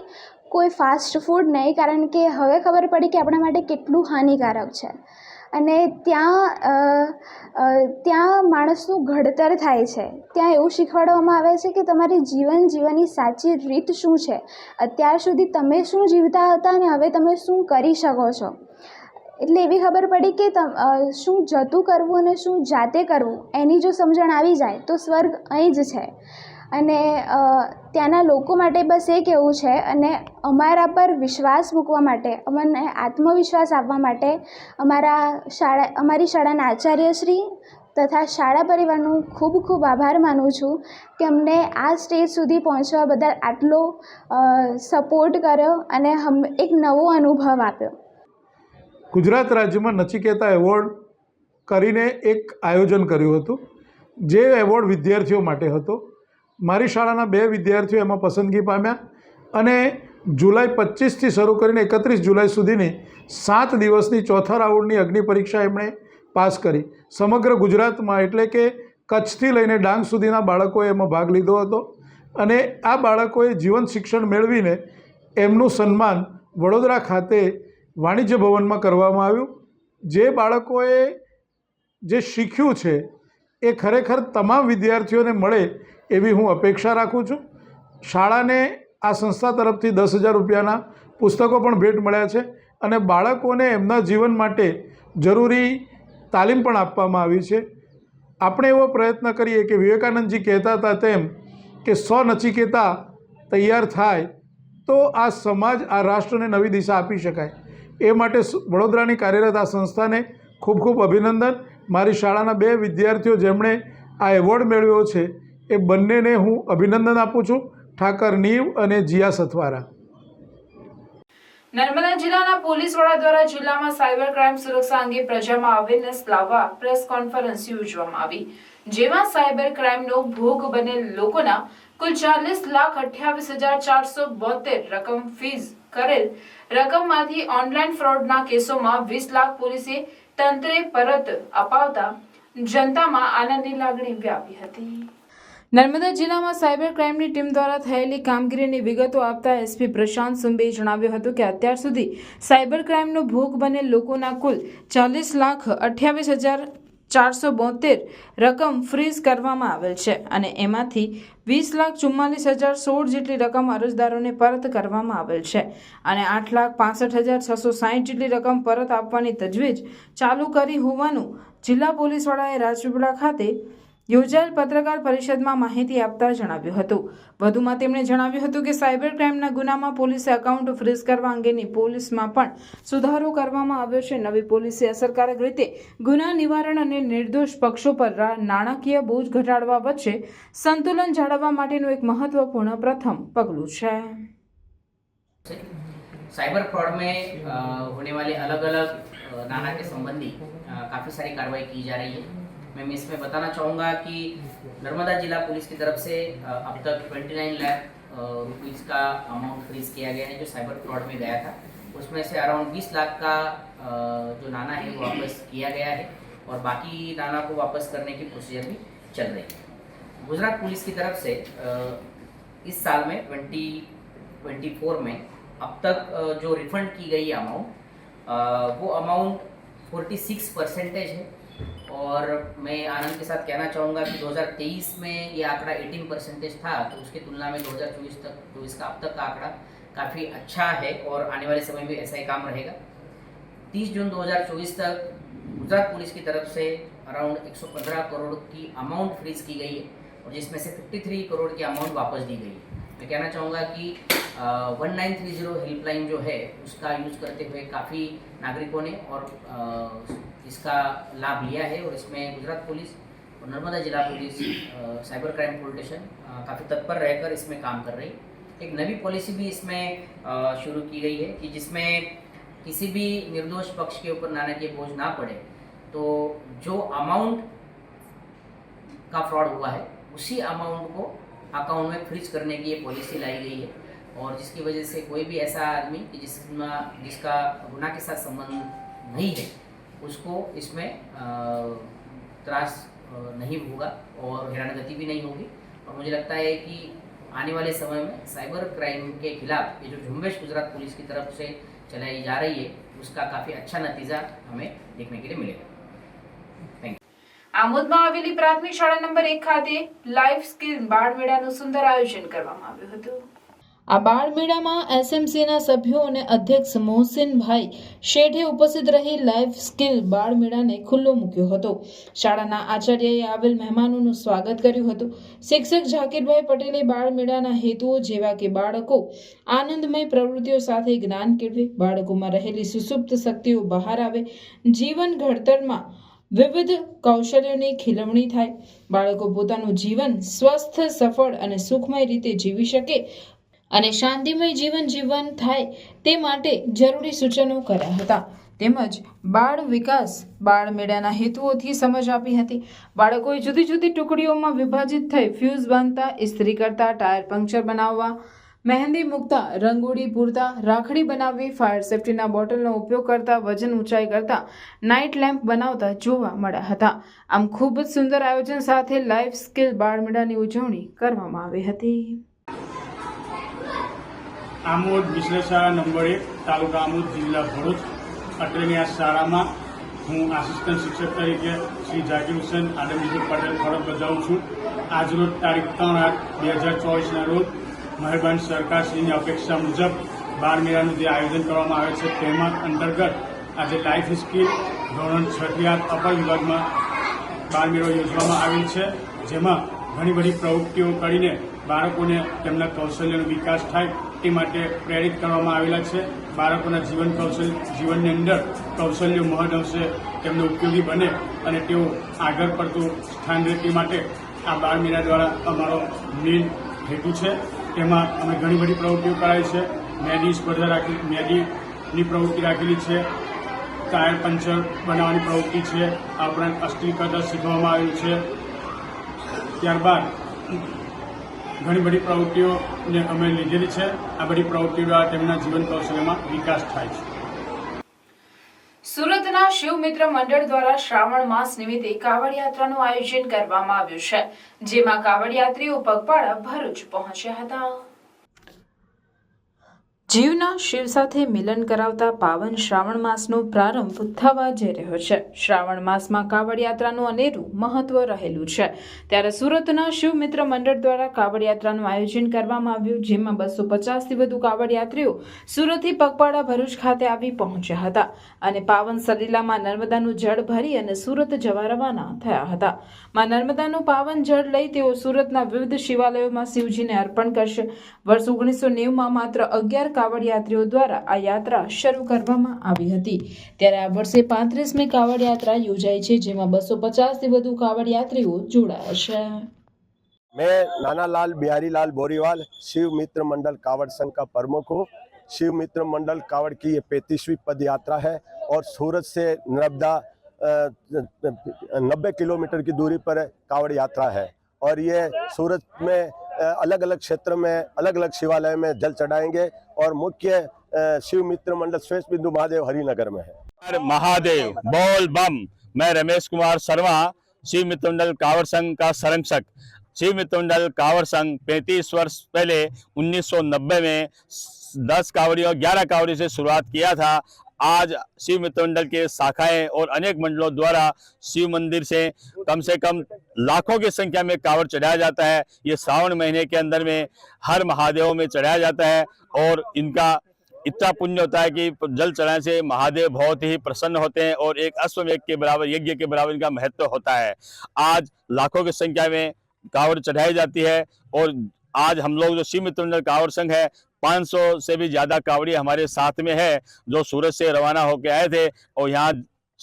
કોઈ ફાસ્ટ ફૂડ નહીં, કારણ કે હવે ખબર પડી કે આપણા માટે કેટલું હાનિકારક છે. અને ત્યાં માણસનું ઘડતર થાય છે. ત્યાં એવું શીખવાડવામાં આવે છે કે તમારી જીવન જીવવાની સાચી રીત શું છે, અત્યાર સુધી તમે શું જીવતા હતા અને હવે તમે શું કરી શકો છો. એટલે એવી ખબર પડી કે શું જતું કરવું અને શું જાતે કરવું એની જો સમજણ આવી જાય તો સ્વર્ગ અહીં જ છે. અને ત્યાંના લોકો માટે બસ એ કહેવું છે, અને અમારા પર વિશ્વાસ મૂકવા માટે, અમને આત્મવિશ્વાસ આપવા માટે અમારી શાળાના આચાર્યશ્રી તથા શાળા પરિવારનું ખૂબ ખૂબ આભાર માનું છું કે અમને આ સ્ટેજ સુધી પહોંચવા બદલ આટલો સપોર્ટ કર્યો અને એક નવો અનુભવ આપ્યો. ગુજરાત રાજ્યમાં નચિકેતા એવોર્ડ કરીને એક આયોજન કર્યું હતું, જે એવોર્ડ વિદ્યાર્થીઓ માટે હતો. મારી શાળાના 2 વિદ્યાર્થીઓ એમાં પસંદગી પામ્યા અને જુલાઈ 25થી શરૂ કરીને 31 જુલાઈ સુધીની 7 દિવસની ચોથા રાઉન્ડની અગ્નિ પરીક્ષા એમણે પાસ કરી. સમગ્ર ગુજરાતમાં એટલે કે કચ્છથી લઈને ડાંગ સુધીના બાળકોએ એમાં ભાગ લીધો હતો અને આ બાળકોએ જીવન શિક્ષણ મેળવીને એમનું સન્માન વડોદરા ખાતે વાણિજ્ય ભવનમાં કરવામાં આવ્યું. જે બાળકોએ જે શીખ્યું છે એ ખરેખર તમામ વિદ્યાર્થીઓને મળે એવી હું અપેક્ષા રાખું છું. શાળાને આ સંસ્થા તરફથી 10,000 રૂપિયાના પુસ્તકો પણ ભેટ મળ્યા છે અને બાળકોને એમના જીવન માટે જરૂરી તાલીમ પણ આપવામાં આવી છે. આપણે એવો પ્રયત્ન કરીએ કે વિવેકાનંદજી કહેતા હતા તેમ કે 100 નચિકેતા તૈયાર થાય તો આ સમાજ, આ રાષ્ટ્રને નવી દિશા આપી શકાય. એ માટે વડોદરાની કાર્યરત આ સંસ્થાને ખૂબ ખૂબ અભિનંદન. મારી શાળાના 2 વિદ્યાર્થીઓ જેમણે આ એવોર્ડ મેળવ્યો છે એ બંનેને હું અભિનંદન આપું છું, ઠાકર નીવ અને જીયા સથવારા. નર્મદા જિલ્લાના પોલીસ વડા દ્વારા જિલ્લામાં સાયબર ક્રાઇમ સુરક્ષા અંગે પ્રજામાં અવેરનેસ લાવવા પ્રેસ કોન્ફરન્સ યોજવામાં આવી, જેમાં સાયબર ક્રાઇમનો ભોગ બનેલ લોકોના કુલ 40,28,472 રકમ ફીઝ કરેલ રકમમાંથી ઓનલાઈન ફ્રોડના કેસોમાં 20 લાખ પોલીસે તંત્રે પરત અપાવતા જનતામાં આનંદની લાગણી વ્યાપી હતી. નર્મદા જિલ્લામાં સાયબર ક્રાઇમની ટીમ દ્વારા થયેલી કામગીરીની વિગતો આપતા એસપી પ્રશાંત સુંબેએ જણાવ્યું હતું કે અત્યાર સુધી સાયબર ક્રાઇમનો ભોગ બનેલ લોકોના કુલ 40,28,472 રકમ ફ્રીઝ કરવામાં આવેલ છે અને એમાંથી 20,44,016 જેટલી રકમ અરજદારોને પરત કરવામાં આવેલ છે અને 8,65,660 જેટલી રકમ પરત આપવાની તજવીજ ચાલુ કરી હોવાનું જિલ્લા પોલીસ વડાએ રાજપીપળા ખાતે યોજાયેલ પત્રકાર પરિષદમાં માહિતી આપતા જણાવ્યું હતું. વધુમાં તેમણે જણાવ્યું હતું કે સાયબર ક્રાઇમના ગુનામાં પોલીસે એકાઉન્ટ ફ્રીઝ કરવા અંગેની પોલીસમાં પણ સુધારો કરવામાં આવ્યો છે. નવી પોલીસે અસરકારક રીતે ગુના નિવારણ અને નિર્દોષ પક્ષો પર નાણાકીય બોજ ઘટાડવા વચ્ચે સંતુલન જાળવવા માટેનું એક મહત્વપૂર્ણ પ્રથમ પગલું છે. साइबर फ्रॉड में होने वाले अलग अलग नाना के संबंधी काफ़ी सारी कार्रवाई की जा रही है. मैं इसमें बताना चाहूँगा कि नर्मदा जिला पुलिस की तरफ से अब तक 29 लाख रुपीज़ का अमाउंट फ्रीज किया गया है जो साइबर फ्रॉड में गया था. उसमें से अराउंड 20 लाख का जो नाना है वो वापस किया गया है और बाकी नाना को वापस करने की प्रोसीजर भी चल रही है. गुजरात पुलिस की तरफ से इस साल में 2024 में अब तक जो रिफंड की गई अमाउंट वो अमाउंट 46% है और मैं आनंद के साथ कहना चाहूँगा कि 2023 में ये आंकड़ा 18% था तो उसकी तुलना में 2024 का अब तक का आंकड़ा काफ़ी अच्छा है और आने वाले समय में ऐसा ही काम रहेगा. 30 जून 2024 तक गुजरात पुलिस की तरफ से अराउंड 115 करोड़ की अमाउंट फ्रीज की गई है और जिसमें से 53 करोड़ की अमाउंट वापस दी गई है. मैं कहना चाहूँगा कि 1930 हेल्पलाइन जो है उसका यूज़ करते हुए काफ़ी नागरिकों ने और इसका लाभ लिया है और इसमें गुजरात पुलिस और नर्मदा जिला police cyber crime police station काफ़ी तत्पर रहकर इसमें काम कर रही है। एक नई पॉलिसी भी इसमें शुरू की गई है कि जिसमें किसी भी निर्दोष पक्ष के ऊपर नाणकीय बोझ ना पड़े, तो जो अमाउंट का फ्रॉड हुआ है उसी अमाउंट को अकाउंट में फ्रीज करने की ये पॉलिसी लाई गई है, और जिसकी वजह से कोई भी ऐसा आदमी कि जिसका गुनाह के साथ संबंध नहीं है उसको इसमें त्रास नहीं होगा और हैरानगति भी नहीं होगी। और मुझे लगता है कि आने वाले समय में साइबर क्राइम के खिलाफ ये जो झुंबेश गुजरात पुलिस की तरफ से चलाई जा रही है उसका काफ़ी अच्छा नतीजा हमें देखने के लिए मिलेगा। Thank you. આમોદમાં આવેલી પ્રાથમિક શાળા નંબર 1 ખાતે લાઈફ સ્કિલ બાળમેળાનું સુંદર આયોજન કરવામાં આવ્યું હતું। આ બાળમેળામાં એસએમસીના સભ્યો અને અધ્યક્ષ મોહસિનભાઈ શેઠે ઉપસ્થિત રહી લાઈફ સ્કિલ બાળમેળાને ખુલ્લો મૂક્યો હતો। શાળાના આચાર્યએ આવેલ મહેમાનોનું સ્વાગત કર્યું હતું। શિક્ષક ઝાકીરભાઈ પટેલે બાળમેળાના હેતુઓ જેવા કે બાળકો આનંદમય પ્રવૃત્તિઓ સાથે જ્ઞાન કેળવે, બાળકોમાં રહેલી સુસુપ્ત શક્તિઓ બહાર આવે, જીવન ઘડતરમાં વિવિધ કૌશલ્યોની ખીલવણી થાય, બાળકો પોતાનું જીવન સ્વસ્થ, સફળ અને સુખમય રીતે જીવી શકે અને શાંતિમય જીવન જીવન થાય તે માટે જરૂરી સૂચનો કર્યા હતા। તેમજ બાળ વિકાસ બાળમેળાના હેતુઓથી સમજ આપી હતી। બાળકોએ જુદી જુદી ટુકડીઓમાં વિભાજિત થઈ ફ્યુઝ બાંધતા, ઇસ્ત્રી કરતા, ટાયર પંક્ચર બનાવવા, મહેંદી મૂકતા, રંગોળી પૂરતા, રાખડી બનાવવી, ફાયર સેફ્ટીના બોટલનો ઉપયોગ કરતા, વજન ઊંચાઈ કરતા, નાઇટ લેમ્પ બનાવતા જોવા મળ્યા હતા। આમ ખૂબ જ સુંદર આયોજન સાથે લાઈફ સ્કિલ બાળમેળાની ઉજવણી કરવામાં આવી હતી। આમોદ વિશ્લેષા નંબર 1 તાલુકા આમોદ જિલ્લા ભરૂચ અત્રેની આ શાળામાં હું આસિસ્ટન્ટ શિક્ષક તરીકે શ્રી ઝાકીર હુસેન આદમજી પટેલ ફરજ બજાવું છું। આજરોજ તારીખ 3/8/2024ના રોજ મહેરબાન સરકારશ્રીની અપેક્ષા મુજબ બાળમેળાનું જે આયોજન કરવામાં આવે છે તેમાં અંતર્ગત આજે લાઈફ સ્કિલ ધોરણ 6 થી 8 અપર વિભાગમાં બાળમેળો યોજવામાં આવેલ છે, જેમાં ઘણી બધી પ્રવૃત્તિઓ કરીને બાળકોને તેમના કૌશલ્યનો વિકાસ થાય તે માટે પ્રેરિત કરવામાં આવેલા છે। બાળકોના જીવનની અંદર કૌશલ્ય મહદઅંશે તેમને ઉપયોગી બને અને તેઓ આગળ પડતું સ્થાન રહે તે માટે આ બાળમેળા દ્વારા અમારો મેઇન હેતુ છે। તેમાં અમે ઘણી બધી પ્રવૃત્તિઓ કરાવી છે। મહેંદી સ્પર્ધા મહેંદીની પ્રવૃત્તિ રાખેલી છે, ટાયર પંચર બનાવવાની પ્રવૃત્તિ છે, આ ઉપરાંત અસ્ત્રી કરતા શીખવામાં આવ્યું છે। ત્યારબાદ ઘણી બધી પ્રવૃત્તિઓને અમે લીધેલી છે। આ બધી પ્રવૃત્તિઓ દ્વારા તેમના જીવન કૌશલ્યમાં વિકાસ થાય છે। સુરતના શિવ મિત્ર મંડળ દ્વારા શ્રાવણ માસ નિમિત્તે કાવડ યાત્રાનું આયોજન કરવામાં આવ્યું છે, જેમાં કાવડ યાત્રીઓ પગપાળા ભરૂચ પહોંચ્યા હતા। જીવના શિવ સાથે મિલન કરાવતા પાવન શ્રાવણ માસનો પ્રારંભ થવા જઈ રહ્યો છે। શ્રાવણ માસમાં કાવડ યાત્રાનું અનેરું મહત્વ રહેલું છે, ત્યારે સુરતના શિવ મિત્ર મંડળ દ્વારા કાવડ યાત્રાનું આયોજન કરવામાં આવ્યું, જેમાં 250થી વધુ કાવડ યાત્રીઓ સુરતથી પગપાળા ભરૂચ ખાતે આવી પહોંચ્યા હતા અને પાવન સલીલામાં નર્મદાનું જળ ભરી અને સુરત જવા રવાના થયા હતા। માં નર્મદાનું પાવન જળ લઈ તેઓ સુરતના વિવિધ શિવાલયોમાં શિવજીને અર્પણ કરશે। વર્ષ 1990માં માત્ર 11 કાવડ યાત્રીઓ દ્વારા આ યાત્રા શરૂ કરવામાં આવી હતી, ત્યારે આ વર્ષે 35મી કાવડ યાત્રા યોજાઈ છે, જેમાં 250થી વધુ કાવડ યાત્રીઓ જોડાયા છે। मैं नानालाल बिहारीलाल बोरीवाल शिव मित्र मंडल कावड़ संघ का प्रमुख हूँ। शिव मित्र मंडल कावड़ की ये 35वीं पद यात्रा है और सूरत से नर्मदा 90 किलोमीटर की दूरी पर कावड़ यात्रा है और ये सूरत में अलग अलग क्षेत्र में अलग अलग शिवालय में जल चढ़ाएंगे और मुख्य शिव मित्र मंडल श्वेत बिंदु महादेव हरिनगर में है। महादेव बोल बम। मैं रमेश कुमार शर्मा, शिव मित्र मंडल कावड़ संघ का संरक्षक। शिव मित्र मंडल कावड़ संघ 35 वर्ष पहले 1990 में 10 कावड़ियों 11 कावड़ी से शुरुआत किया था। आज शिव मित्र मंडल के शाखाएं और अनेक मंडलों द्वारा शिव मंदिर से कम लाखों की संख्या में कावड़ चढ़ाया जाता है। ये श्रावण महीने के अंदर में हर महादेव में चढ़ाया जाता है और इनका इतना पुण्य होता है कि जल चढ़ाने से महादेव बहुत ही प्रसन्न होते हैं और एक अश्वमेध के बराबर, यज्ञ के बराबर इनका महत्व होता है। आज लाखों की संख्या में कावड़ चढ़ाई जाती है और आज हम लोग जो शिव मित्र मंडल कावड़ संघ है 500 से भी ज़्यादा कावड़ी हमारे साथ में है, जो सूरत से रवाना होकर आए थे और यहाँ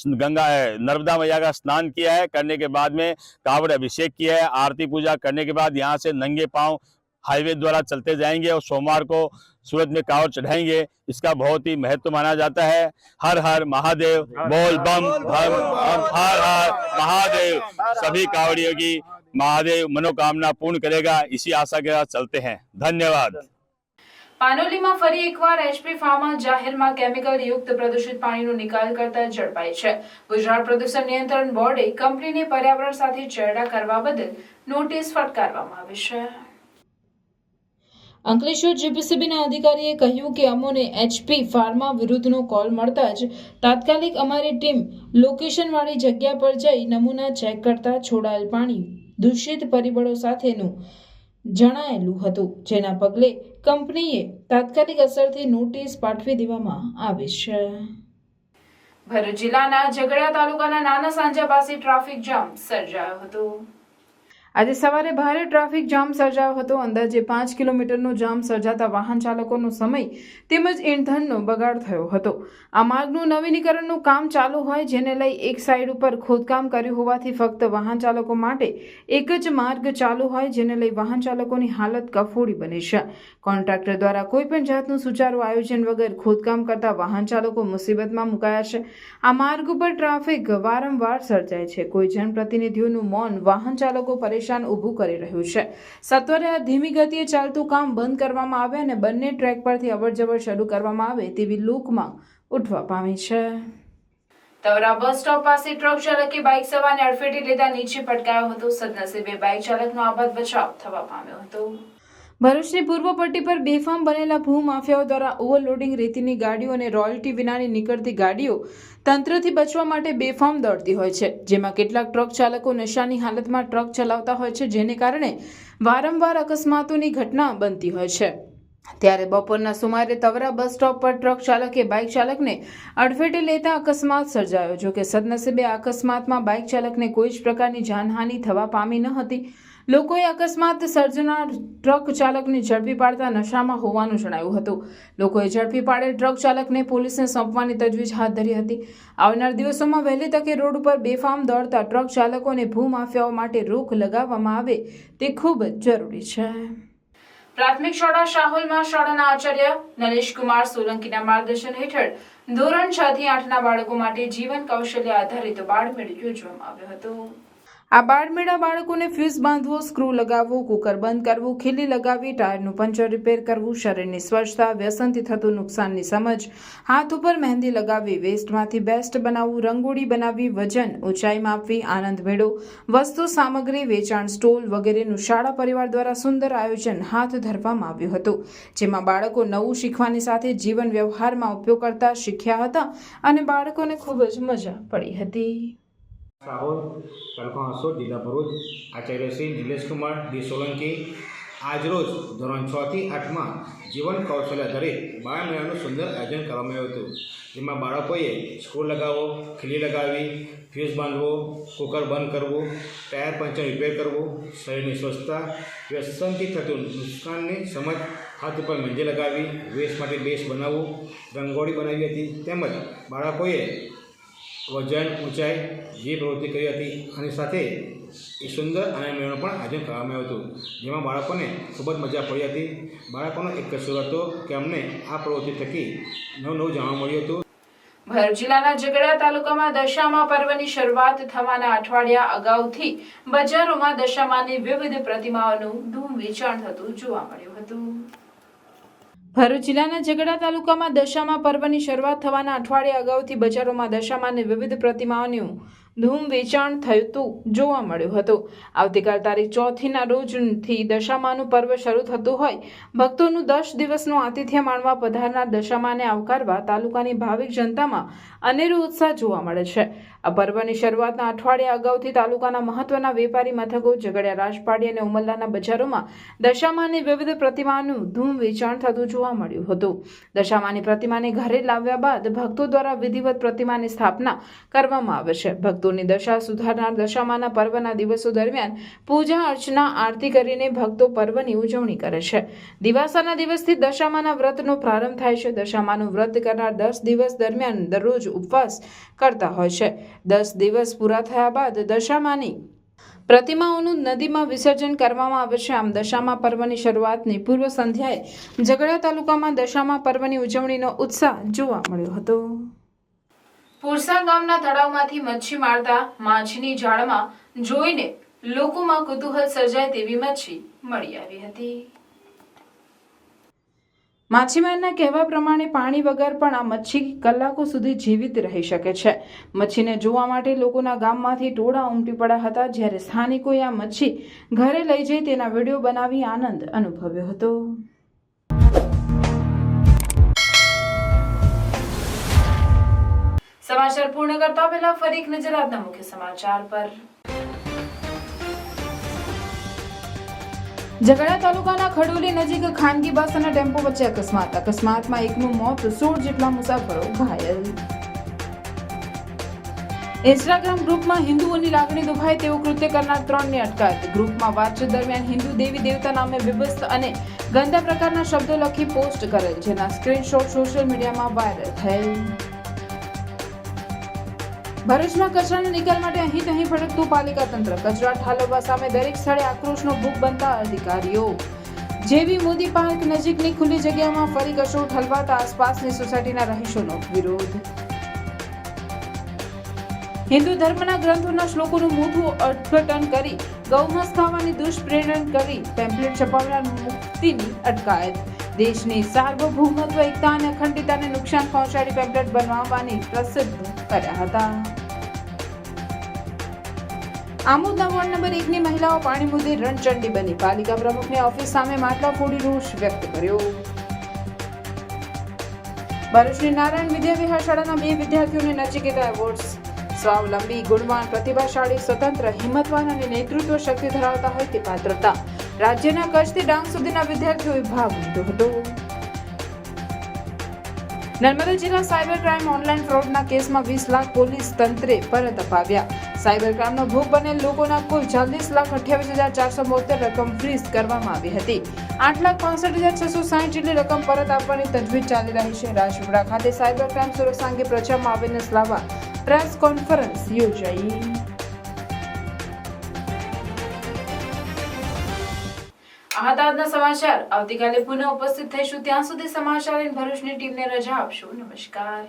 गंगा नर्मदा मैया का स्नान किया है। करने के बाद में कावड़ अभिषेक किया है। आरती पूजा करने के बाद यहाँ से नंगे पांव हाईवे द्वारा चलते जाएंगे और सोमवार को सूरत में कावड़ चढ़ाएंगे। इसका बहुत ही महत्व माना जाता है। हर हर महादेव, बोल बम हर हर महादेव। सभी कावड़ियों की महादेव मनोकामना पूर्ण करेगा, इसी आशा के साथ चलते हैं। धन्यवाद। પાનોલીમાં ફરી એકવાર એચપી ફાર્મા જાહેરમાં કેમિકલ યુક્ત પ્રદૂષિત પાણીનો નિકાલ કરતા ઝડપાઈ છે। ગુજરાત પ્રદૂષણ નિયંત્રણ બોર્ડે કંપનીને પર્યાવરણ સાથે ચેડા કરવા બદલ નોટિસ ફટકારવામાં આવી છે। અંકલેશ્વર જીપીસીબીના અધિકારીએ કહ્યું કે અમોને એચપી ફાર્મા વિરુદ્ધનો કોલ મળતા જ તાત્કાલિક અમારી ટીમ લોકેશનવાળી જગ્યા પર જઈ નમૂના ચેક કરતા છોડાયેલ પાણી દૂષિત પરિબળો સાથેનું જણાયેલું હતું, જેના પગલે કંપનીએ તાત્કાલિક અસરથી નોટિસ પાઠવી દેવામાં આવી છે। ભરૂચ જિલ્લાના ઝઘડિયા તાલુકાના નાના સાંજા પાસે ટ્રાફિક જામ સર્જાયો હતો। આજે સવારે ભારે ટ્રાફિક જામ સર્જાયો હતો। અંદાજે 5 કિલોમીટરનો જામ સર્જાતા વાહન ચાલકોનો સમય તેમજ ઇંધણનો બગાડ થયો હતો। આ માર્ગનું નવીનીકરણનું કામ ચાલુ હોય, જેને લઈ એક સાઈડ ઉપર ખોદકામ કર્યું હોવાથી ફક્ત વાહન ચાલકો માટે એક જ માર્ગ ચાલુ હોય, જેને લઈ વાહન ચાલકોની હાલત કફોડી બની છે। કોન્ટ્રાક્ટર દ્વારા કોઈપણ જાતનું સુચારું આયોજન વગર ખોદકામ કરતા વાહન ચાલકો મુસીબતમાં મુકાયા છે। આ માર્ગ ઉપર ટ્રાફિક વારંવાર સર્જાય છે। કોઈ જનપ્રતિનિધિઓનું મૌન વાહન ચાલકો પરેશાન ઊભું કરી રહ્યું છે। સત્વરે આ ધીમી ગતિએ ચાલતું કામ બંધ કરવામાં આવે અને બંને ટ્રેક પરથી અવરજવર શરૂ કરવામાં આવે તેવી લોકમાં ઉઠવા પામી છે। તવરા બસ સ્ટોપ પાસે ટ્રક ચાલકે બાઇક સવારને અડફેટે લેતા નીચે પટકાયો હતો। સદનસીબે બાઇક ચાલકનો આબાદ બચાવ થવા પામ્યો હતો। ભરૂચની પૂર્વ પટ્ટી પર બેફામ બનેલા ભૂમાફિયાઓ દ્વારા ઓવરલોડિંગ રેતીની ગાડીઓ અને રોયલ્ટી વિનાની નીકળતી ગાડીઓ તંત્રથી બચવા માટે બેફામ દોડતી હોય છે, જેમાં કેટલાક ટ્રક ચાલકો નશાની હાલતમાં ટ્રક ચલાવતા હોય છે, જેને કારણે વારંવાર અકસ્માતોની ઘટના બનતી હોય છે। ત્યારે બપોરના સુમારે તવરા બસ સ્ટોપ પર ટ્રક ચાલકે બાઇક ચાલકને અડફેટે લેતા અકસ્માત સર્જાયો। જો કે સદનસીબે આ અકસ્માતમાં બાઇક ચાલકને કોઈ જ પ્રકારની જાનહાનિ થવા પામી ન હતી। લોકોએ અકસ્માત સર્જનાર ટ્રક ચાલકને ઝડપી પાડતા નશામાં હોવાનું જણાવ્યું હતું। લોકોએ ઝડપી પાડેલ ટ્રક ચાલકને પોલીસને સોંપવાની તજવીજ હાથ ધરી હતી। આવનાર દિવસોમાં વહેલી તકે રોડ ઉપર બેફામ દોડતા ટ્રક ચાલકો અને ભૂમાફિયાઓ માટે રોક લગાવવામાં આવે તે ખૂબ જ જરૂરી છે। પ્રાથમિક શાળા શાહોલમાં શાળાના આચાર્ય નરેશ કુમાર સોલંકીના માર્ગદર્શન હેઠળ ધોરણ 6 થી 8ના બાળકો માટે જીવન કૌશલ્ય આધારિત બાળમેળો યોજવામાં આવ્યો હતો। આ બાળમેળા બાળકોને ફ્યુઝ બાંધવો, સ્ક્રૂ લગાવવું, કુકર બંધ કરવું, ખીલી લગાવવી, ટાયરનું પંચર રિપેર કરવું, શરીરની સ્વચ્છતા, વ્યસનથી થતું નુકસાનની સમજ, હાથ ઉપર મહેંદી લગાવવી, વેસ્ટમાંથી બેસ્ટ બનાવવું, રંગોળી બનાવવી, વજન ઊંચાઈ માપવી, આનંદ મેળો, વસ્તુ સામગ્રી વેચાણ સ્ટોલ વગેરેનું શાળા પરિવાર દ્વારા સુંદર આયોજન હાથ ધરવામાં આવ્યું હતું, જેમાં બાળકો નવું શીખવાની સાથે જીવન વ્યવહારમાં ઉપયોગ કરતા શીખ્યા હતા અને બાળકોને ખૂબ જ મજા પડી હતી। શાહોલ તાલુકા હાંસોદ જિલ્લા ભરૂચ આચાર્ય શ્રી નિલેશ કુમાર ડી સોલંકી આજરોજ ધોરણ 6 થી 8માં જીવન કૌશલ્ય આધારિત બાળમેળાનું સુંદર આયોજન કરવામાં આવ્યું હતું, જેમાં બાળકોએ સ્ક્રૂ લગાવવો, ખીલી લગાવવી, ફ્યુઝ બાંધવો, કુકર બંધ કરવું, ટાયર પંચર રિપેર કરવું, શરીરની સ્વચ્છતા, વ્યસનથી થતું નુકસાનની સમજ, હાથ ઉપર મહેંદી લગાવવી, વેસ્ટમાંથી બેસ્ટ બનાવવું, રંગોળી બનાવી હતી, તેમજ બાળકોએ વજન ઊંચાઈ જે પ્રવૃત્તિ કરી હતી અને સાથે એ સુંદર આનંદ મેળાનું પણ આયોજન કરવામાં આવ્યું હતું, જેમાં બાળકોને ખૂબ જ મજા પડી હતી। બાળકોનો એક કસૂર હતો કે અમને આ પ્રવૃત્તિ થકી નવું જાણવા મળ્યું હતું। ભરૂચ જિલ્લાના ઝઘડિયા તાલુકામાં દશામા પર્વની શરૂઆત થવાના અઠવાડિયા અગાઉથી બજારોમાં દશામાની વિવિધ પ્રતિમાઓનું ધૂમ વેચાણ થતું જોવા મળ્યું હતું। ભરૂચ જિલ્લાના ઝઘડિયા તાલુકામાં દશામા પર્વની શરૂઆત થવાના અઠવાડિયા અગાઉથી બજારોમાં દશામાની વિવિધ પ્રતિમાઓનું ધૂમ વેચાણ થતું જોવા મળ્યું હતું। આવતીકાલ તારીખ 4ના રોજથી દશામાનું પર્વ શરૂ થતું હોય ભક્તોનું 10 દિવસનું આતિથ્ય માણવા પધારનાર દશામાને આવકારવા તાલુકાની ભાવિક જનતામાં અનેરો ઉત્સાહ જોવા મળે છે। આ પર્વની શરૂઆતના અઠવાડિયા અગાઉથી તાલુકાના મહત્વના વેપારી મથકો ઝઘડિયા, રાજપાડી અને ઉમરલાના બજારોમાં દશામાની વિવિધ પ્રતિમાનું ધૂમ વેચાણ થતું જોવા મળ્યું હતું। દશામાની પ્રતિમાને ઘરે લાવ્યા બાદ ભક્તો દ્વારા વિધિવત પ્રતિમાની સ્થાપના કરવામાં આવે છે। ભક્તો ભક્તોની દશા સુધારનાર દશામાના પર્વના દિવસો દરમિયાન પૂજા અર્ચના આરતી કરીને ભક્તો પર્વની ઉજવણી કરે છે. દિવાસાના દિવસથી દશામાના વ્રતનો પ્રારંભ થાય છે. દશામાનું વ્રત કરનાર 10 દિવસ દરમિયાન દરરોજ ઉપવાસ કરતા હોય છે. 10 દિવસ પૂરા થયા બાદ દશામાની પ્રતિમાઓનું નદીમાં વિસર્જન કરવામાં આવે છે. આમ દશામા પર્વની શરૂઆતની પૂર્વ સંધ્યાએ ઝઘડા તાલુકામાં દશામા પર્વની ઉજવણીનો ઉત્સાહ જોવા મળ્યો હતો. પુરસા ગામના તળાવમાંથી મચ્છી મારતા માછીની જાળમાં જોઈને લોકોમાં કુતૂહલ સર્જાય તેવી મચ્છી મળી આવી હતી. માછીમારના કહેવા પ્રમાણે પાણી વગર પણ આ મચ્છી કલાકો સુધી જીવિત રહી શકે છે. મચ્છીને જોવા માટે લોકોના ગામમાંથી ટોળા ઉમટી પડ્યા હતા. જ્યારે સ્થાનિકોએ આ મચ્છી ઘરે લઈ જઈ તેના વિડીયો બનાવી આનંદ અનુભવ્યો હતો. સમાચાર પૂર્ણ કરતા પહેલા ફરી એક નજર આજના મુખ્ય સમાચાર પર. ઝઘડા તાલુકાના ખડોલી નજીક ખાનગી બસ અને ટેમ્પો વચ્ચે અકસ્માતમાં એકનું મોત, 16 જેટલા મુસાફરો ઘાયલ. ઇન્સ્ટાગ્રામ ગ્રુપમાં હિન્દુઓની લાગણી દુભાય તેવું કૃત્ય કરનાર 3ની અટકાયત. ગ્રુપમાં વાતચીત દરમિયાન હિન્દુ દેવી દેવતા નામે વિભત્સ અને ગંદા પ્રકારના શબ્દો લખી પોસ્ટ કરેલ, જેના સ્ક્રીનશોટ સોશિયલ મીડિયામાં વાયરલ થયેલ. ભરૂચમાં કચરાના નિકાલ માટે અહીં ભટકતું પાલિકા તંત્ર. કચરા ઠાલવવા સામે દરેક સ્થળે આક્રોશનો ભૂખ બનતા અધિકારીઓ. જેવી મોદી પાર્ક નજીકની ખુલ્લી જગ્યામાં ફરી કચરો ઠલવાતા આસપાસની સોસાયટીના રહીશોનો વિરોધ. હિન્દુ ધર્મના ગ્રંથોના શ્લોકોનું મોટું અર્થઘટન કરી ગૌમાંસ ખાવાની દુષ્પ્રેરણ કરી પેમ્પલેટ છપાવનાર મુફ્તીની અટકાયત. દેશની સાર્વભૌમત્વ, એકતા અને અખંડિતતાને નુકસાન પહોંચાડી પેમ્પલેટ બનાવવાની પ્રસિદ્ધ કર્યા હતા. આમોદના વોર્ડ નંબર 1ની મહિલાઓ પાણી મુદ્દે રણચંડી બની. પાલિકા પ્રમુખની ઓફિસ સામે માટલા ફોડી રોષ વ્યક્ત કર્યો. ભરૂચની નારાયણ વિદ્યા વિહાર શાળાના 2 વિદ્યાર્થીઓને નચિકેતા એવોર્ડ્સ. સ્વાવલંબી, ગુણવાન, પ્રતિભાશાળી, સ્વતંત્ર, હિંમતવાન અને નેતૃત્વ શક્તિ ધરાવતા હોય તે પાત્રતા. રાજ્યના કચ્છથી ડાંગ સુધીના વિદ્યાર્થીઓએ ભાગ લીધો હતો. નર્મદા જિલ્લા સાયબર ક્રાઇમ ઓનલાઈન ફ્રોડના કેસમાં 20 લાખ પોલીસ તંત્રે પરત અપાવ્યા. સાયબર ક્રાઇમનો ભોગ બનેલ લોકોના કુલ 40,28,472 રકમ ફ્રીઝ કરવામાં આવી હતી. 8,65,660 જેટલી રકમ પરત આપવાની તજવીજ ચાલી રહી છે. રાજપીપળા ખાતે સાયબર ક્રાઇમ સુરક્ષા અંગે પ્રચારમાં અવેરનેસ લાવવા પ્રેસ કોન્ફરન્સ યોજાઈ. આ હતા આજના સમાચાર. આવતીકાલે પુનઃ ઉપસ્થિત થઈશું. ત્યાં સુધી સમાચાર ભરૂચની ટીમને રજા આપશો. નમસ્કાર.